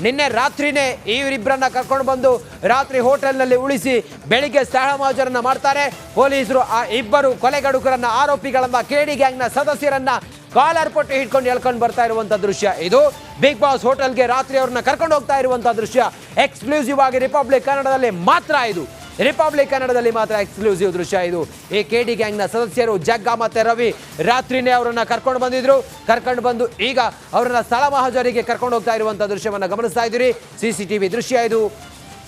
ನಿನ್ನೆ ರಾತ್ರಿನೇ ಇವರಿಬ್ಬರನ್ನ ಕರ್ಕೊಂಡು ಬಂದು ರಾತ್ರಿ ಹೋಟೆಲ್ನಲ್ಲಿ ಉಳಿಸಿ ಬೆಳಿಗ್ಗೆ ಸ್ಥಳ ಮಹಜರನ್ನ ಮಾಡ್ತಾರೆ ಪೊಲೀಸರು. ಆ ಇಬ್ಬರು ಕೊಲೆಗಡುಕರನ್ನ, ಆರೋಪಿಗಳನ್ನ, ಕೇಡಿ ಗ್ಯಾಂಗ್ನ ಸದಸ್ಯರನ್ನ ಕಾಲರ್ ಪಟ್ಟು ಹಿಡ್ಕೊಂಡು ಎಳ್ಕೊಂಡು ಬರ್ತಾ ಇರುವಂತ ದೃಶ್ಯ ಇದು. ಬಿಗ್ ಬಾಸ್ ಹೋಟೆಲ್ಗೆ ರಾತ್ರಿ ಅವ್ರನ್ನ ಕರ್ಕೊಂಡು ಹೋಗ್ತಾ ಇರುವಂತ ದೃಶ್ಯ ಎಕ್ಸ್ಕ್ಲೂಸಿವ್ ಆಗಿ ರಿಪಬ್ಲಿಕ್ ಕನ್ನಡದಲ್ಲಿ ಮಾತ್ರ ಇದು. ರಿಪಬ್ಲಿಕ್ ಕನ್ನಡದಲ್ಲಿ ಮಾತ್ರ ಎಕ್ಸ್ಕ್ಲೂಸಿವ್ ದೃಶ್ಯ ಇದು. ಈ ಕೆಡಿ ಗ್ಯಾಂಗ್ನ ಸದಸ್ಯರು ಜಗ್ಗ ಮತ್ತೆ ರವಿ ರಾತ್ರಿನೇ ಅವರನ್ನ ಕರ್ಕೊಂಡು ಬಂದಿದ್ರು. ಕರ್ಕೊಂಡು ಬಂದು ಈಗ ಅವರನ್ನ ಸ್ಥಳ ಮಹಜರಿಗೆ ಕರ್ಕೊಂಡು ಹೋಗ್ತಾ ಇರುವಂತ ದೃಶ್ಯವನ್ನ ಗಮನಿಸ್ತಾ ಇದ್ದೀರಿ. CCTV ದೃಶ್ಯ ಇದು.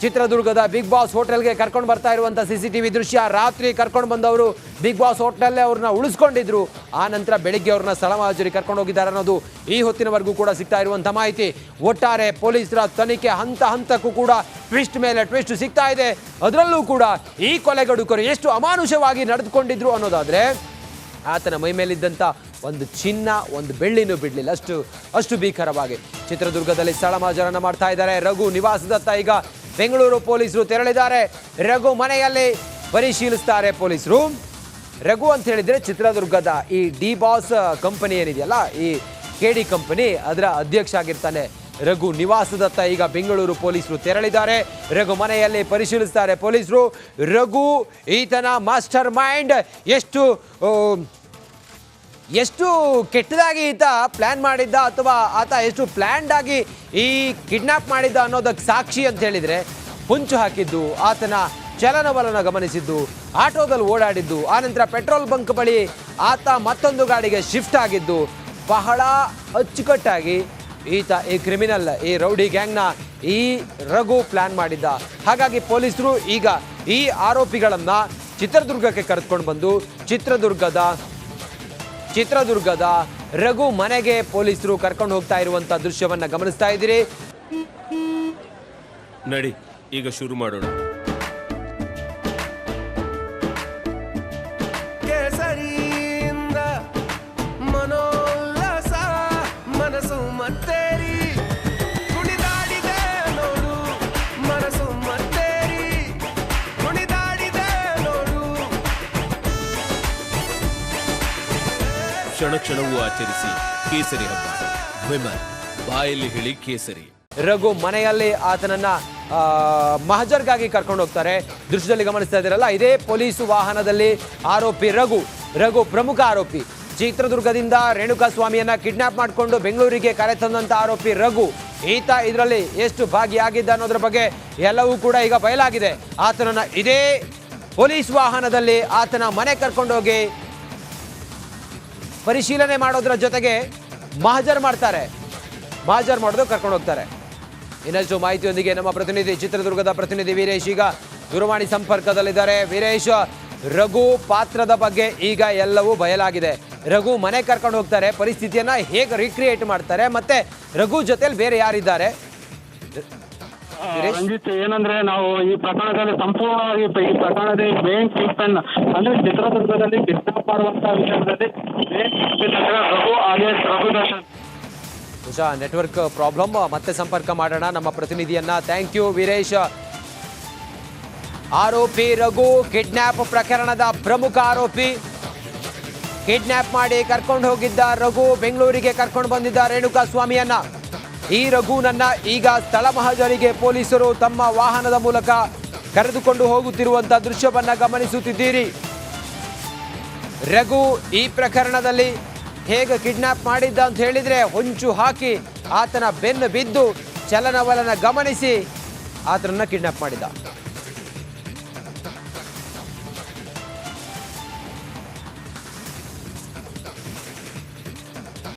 ಚಿತ್ರದುರ್ಗದ ಬಿಗ್ ಬಾಸ್ ಹೋಟೆಲ್ಗೆ ಕರ್ಕೊಂಡು ಬರ್ತಾ ಇರುವಂಥ CCTV ದೃಶ್ಯ. ರಾತ್ರಿ ಕರ್ಕೊಂಡು ಬಂದವರು ಬಿಗ್ ಬಾಸ್ ಹೋಟೆಲ್ಲೇ ಅವ್ರನ್ನ ಉಳಿಸ್ಕೊಂಡಿದ್ರು. ಆ ನಂತರ ಬೆಳಿಗ್ಗೆ ಅವ್ರನ್ನ ಸ್ಥಳ ಮಹಜರಿಗೆ ಕರ್ಕೊಂಡು ಹೋಗಿದ್ದಾರೆ ಅನ್ನೋದು ಈ ಹೊತ್ತಿನವರೆಗೂ ಕೂಡ ಸಿಗ್ತಾ ಇರುವಂಥ ಮಾಹಿತಿ. ಒಟ್ಟಾರೆ ಪೊಲೀಸರ ತನಿಖೆ ಹಂತ ಹಂತಕ್ಕೂ ಕೂಡ ಟ್ವಿಸ್ಟ್ ಮೇಲೆ ಟ್ವಿಸ್ಟ್ ಸಿಗ್ತಾ ಇದೆ. ಅದರಲ್ಲೂ ಕೂಡ ಈ ಕೊಲೆಗಡುಕರು ಎಷ್ಟು ಅಮಾನುಷವಾಗಿ ನಡೆದುಕೊಂಡಿದ್ರು ಅನ್ನೋದಾದರೆ ಆತನ ಮೈ ಮೇಲಿದ್ದಂಥ ಒಂದು ಚಿನ್ನ, ಒಂದು ಬೆಳ್ಳಿನೂ ಬಿಡಲಿಲ್ಲ, ಅಷ್ಟು ಭೀಕರವಾಗಿ. ಚಿತ್ರದುರ್ಗದಲ್ಲಿ ಸ್ಥಳ ಮಹಜರನ್ನ ಮಾಡ್ತಾ ಇದ್ದಾರೆ. ರಘು ನಿವಾಸದತ್ತ ಈಗ ಬೆಂಗಳೂರು ಪೊಲೀಸರು ತೆರಳಿದ್ದಾರೆ. ರಘು ಮನೆಯಲ್ಲಿ ಪರಿಶೀಲಿಸ್ತಾರೆ ಪೊಲೀಸರು. ರಘು ಅಂತ ಹೇಳಿದ್ರೆ ಚಿತ್ರದುರ್ಗದ ಈ ಡಿ ಬಾಸ್ ಕಂಪನಿ ಏನಿದೆಯಲ್ಲ, ಈ ಕೆಡಿ ಕಂಪನಿ, ಅದರ ಅಧ್ಯಕ್ಷ ಆಗಿರ್ತಾನೆ. ರಘು ನಿವಾಸದತ್ತ ಈಗ ಬೆಂಗಳೂರು ಪೊಲೀಸರು ತೆರಳಿದ್ದಾರೆ. ರಘು ಮನೆಯಲ್ಲಿ ಪರಿಶೀಲಿಸ್ತಾರೆ ಪೊಲೀಸರು. ರಘು ಈತನ ಮಾಸ್ಟರ್ ಮೈಂಡ್ ಎಷ್ಟು ಕೆಟ್ಟದಾಗಿ ಈತ ಪ್ಲ್ಯಾನ್ ಮಾಡಿದ್ದ ಅಥವಾ ಆತ ಎಷ್ಟು ಪ್ಲ್ಯಾನ್ಡ್ ಆಗಿ ಈ ಕಿಡ್ನಾಪ್ ಮಾಡಿದ್ದ ಅನ್ನೋದಕ್ಕೆ ಸಾಕ್ಷಿ ಅಂತ ಹೇಳಿದರೆ, ಹೊಂಚು ಹಾಕಿದ್ದು, ಆತನ ಚಲನವಲನ ಗಮನಿಸಿದ್ದು, ಆಟೋದಲ್ಲಿ ಓಡಾಡಿದ್ದು, ಆನಂತರ ಪೆಟ್ರೋಲ್ ಬಂಕ್ ಬಳಿ ಆತ ಮತ್ತೊಂದು ಗಾಡಿಗೆ ಶಿಫ್ಟ್ ಆಗಿದ್ದು, ಬಹಳ ಅಚ್ಚುಕಟ್ಟಾಗಿ ಈತ ಈ ಕ್ರಿಮಿನಲ್, ಈ ರೌಡಿ ಗ್ಯಾಂಗ್ನ ಈ ರಘು ಪ್ಲ್ಯಾನ್ ಮಾಡಿದ್ದ. ಹಾಗಾಗಿ ಪೊಲೀಸರು ಈಗ ಈ ಆರೋಪಿಗಳನ್ನು ಚಿತ್ರದುರ್ಗಕ್ಕೆ ಕರೆದುಕೊಂಡು ಬಂದು ಚಿತ್ರದುರ್ಗದ ರಘು ಮನೆಗೆ ಪೊಲೀಸರು ಕರ್ಕೊಂಡು ಹೋಗ್ತಾ ಇರುವಂತ ದೃಶ್ಯವನ್ನ ಗಮನಿಸ್ತಾ ಇದ್ದೀರಿ. ನಡಿ, ಈಗ ಶುರು ಮಾಡೋಣ. ಕೇಸರಿಯಿಂದ ಮನೋಲ್ಲಾಸ ಮನಸ್ಸು ಮತ್ತೇರಿ ಕುಣಿದಾಡಿದೆ ನೋಡು, ಮನಸ್ಸು ಮತ್ತೇರಿ ಕುಣಿದಾಡಿದೆ ನೋಡು. ಕ್ಷಣ ಕ್ಷಣವೂ ಆಚರಿಸಿ ಕೇಸರಿ ಹಬ್ಬ. ವಿಮಲ್ ಬಾಯಲ್ಲಿ ಹೇಳಿ ಕೇಸರಿ. ರಘು ಮನೆಯಲ್ಲಿ ಆತನನ್ನ ಮಹಜರ್ಗಾಗಿ ಕರ್ಕೊಂಡು ಹೋಗ್ತಾರೆ. ದೃಶ್ಯದಲ್ಲಿ ಗಮನಿಸ್ತಾ ಇದ್ದೀರಲ್ಲ, ಇದೇ ಪೊಲೀಸ್ ವಾಹನದಲ್ಲಿ ಆರೋಪಿ ರಘು ಪ್ರಮುಖ ಆರೋಪಿ. ಚಿತ್ರದುರ್ಗದಿಂದ ರೇಣುಕಾಸ್ವಾಮಿಯನ್ನ ಕಿಡ್ನಾಪ್ ಮಾಡಿಕೊಂಡು ಬೆಂಗಳೂರಿಗೆ ಕರೆತಂದಂತ ಆರೋಪಿ ರಘು. ಈತ ಇದರಲ್ಲಿ ಎಷ್ಟು ಭಾಗಿಯಾಗಿದ್ದ ಅನ್ನೋದ್ರ ಬಗ್ಗೆ ಎಲ್ಲವೂ ಕೂಡ ಈಗ ಬಯಲಾಗಿದೆ. ಆತನನ್ನ ಇದೇ ಪೊಲೀಸ್ ವಾಹನದಲ್ಲಿ ಆತನ ಮನೆ ಕರ್ಕೊಂಡೋಗಿ ಪರಿಶೀಲನೆ ಮಾಡೋದ್ರ ಜೊತೆಗೆ ಮಹಜರ್ ಮಾಡೋದು ಕರ್ಕೊಂಡು ಹೋಗ್ತಾರೆ. ಇನ್ನಷ್ಟು ಮಾಹಿತಿಯೊಂದಿಗೆ ನಮ್ಮ ಪ್ರತಿನಿಧಿ, ಚಿತ್ರದುರ್ಗದ ಪ್ರತಿನಿಧಿ ವೀರೇಶ್ ಈಗ ದೂರವಾಣಿ ಸಂಪರ್ಕದಲ್ಲಿದ್ದಾರೆ. ವೀರೇಶ್, ರಘು ಪಾತ್ರದ ಬಗ್ಗೆ ಈಗ ಎಲ್ಲವೂ ಬಯಲಾಗಿದೆ. ರಘು ಮನೆ ಕರ್ಕೊಂಡು ಹೋಗ್ತಾರೆ, ಪರಿಸ್ಥಿತಿಯನ್ನ ಹೇಗೆ ರೀಕ್ರಿಯೇಟ್ ಮಾಡ್ತಾರೆ, ಮತ್ತೆ ರಘು ಜೊತೆಲಿ ಬೇರೆ ಯಾರಿದ್ದಾರೆ? ರಂಜಿತ್, ಏನಂದ್ರೆ ನಾವು ಈ ಪ್ರಕರಣದಲ್ಲಿ ಸಂಪೂರ್ಣವಾಗಿ ಈ ಪ್ರಕರಣದ ಮೇನ್ ಕಿಂಗ್ಪನ್ ಅಂದ್ರೆ ಚಿತ್ರದುರ್ಗದಲ್ಲಿ ಕಿಡ್ನಾಪ್ ಮಾಡುವಂತಹ ವಿಷಯದಲ್ಲಿ Raghu alias Raghu Darshan. Network problem, ಮತ್ತೆ ಸಂಪರ್ಕ ಮಾಡೋಣ ನಮ್ಮ ಪ್ರತಿನಿಧಿಯನ್ನ. Thank you Veeresh. ಆರೋಪಿ ರಘು ಕಿಡ್ನಾಪ್ ಪ್ರಕರಣದ ಪ್ರಮುಖ ಆರೋಪಿ. ಕಿಡ್ನಾಪ್ ಮಾಡಿ ಕರ್ಕೊಂಡು ಹೋಗಿದ್ದ ರಘು ಬೆಂಗಳೂರಿಗೆ ಕರ್ಕೊಂಡು ಬಂದಿದ್ದ ರೇಣುಕಾಸ್ವಾಮಿಯನ್ನ. ಈ ರಘುನನ್ನ ಈಗ ಸ್ಥಳ ಮಹಜರಿಗೆ ಪೊಲೀಸರು ತಮ್ಮ ವಾಹನದ ಮೂಲಕ ಕರೆದುಕೊಂಡು ಹೋಗುತ್ತಿರುವಂತ ದೃಶ್ಯವನ್ನ ಗಮನಿಸುತ್ತಿದ್ದೀರಿ. ರಘು ಈ ಪ್ರಕರಣದಲ್ಲಿ ಹೇಗೆ ಕಿಡ್ನಾಪ್ ಮಾಡಿದ್ದ ಅಂತ ಹೇಳಿದ್ರೆ, ಹೊಂಚು ಹಾಕಿ ಆತನ ಬೆನ್ನು ಬಿದ್ದು ಚಲನವಲನ ಗಮನಿಸಿ ಆತನನ್ನ ಕಿಡ್ನಾಪ್ ಮಾಡಿದ್ದ.